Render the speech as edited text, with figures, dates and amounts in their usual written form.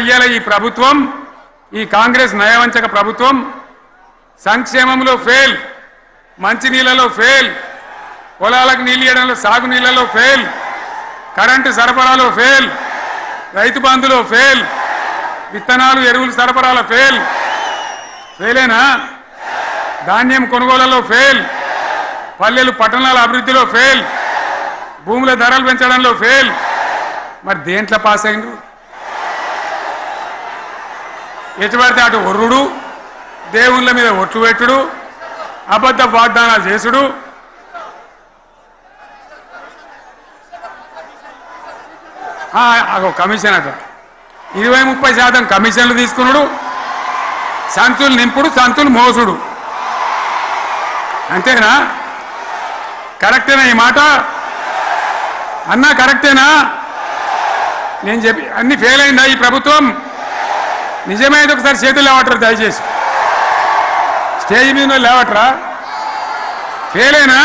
ఇయ్యాల ఈ ప్రభుత్వం ఈ కాంగ్రెస్ నయవంచక ప్రభుత్వం సంక్షేమంలో ఫెయిల్, మంచినీళ్ళలో ఫెయిల్, పొలాలకు నీళ్ళు ఇవ్వడంలో సాగునీళ్ళలో ఫెయిల్, కరెంటు సరఫరాలో ఫెయిల్, రైతు బంధులో ఫెయిల్, విత్తనాలు ఎరువులు సరఫరాలో ఫెయిలేనా? ధాన్యం కొనుగోలులో ఫెయిల్, పల్లెలు పట్టణాల అభివృద్ధిలో ఫెయిల్, భూముల ధరలు పెంచడంలో ఫెయిల్. మరి దేంట్లో పాస్ అయిండు? ఎటుపడితే అటు ఒర్రుడు, దేవుళ్ళ మీద ఒట్లు పెట్టుడు, అబద్ధ వాగ్దానాలు చేసుడు, కమిషన్ అట 20-30% కమిషన్లు తీసుకున్నాడు, సంచులు నింపుడు, సంచులు మోసుడు. అంతేనా? కరెక్టేనా ఈ మాట అన్నా? కరెక్టేనా? నేను చెప్పి అన్ని ఫెయిల్ అయిందా ఈ ప్రభుత్వం? నిజమైతే ఒకసారి చేతులు లేవటరు దయచేసి, స్టేజ్ మీద లేవటరా? ఫెయిల్ అయినా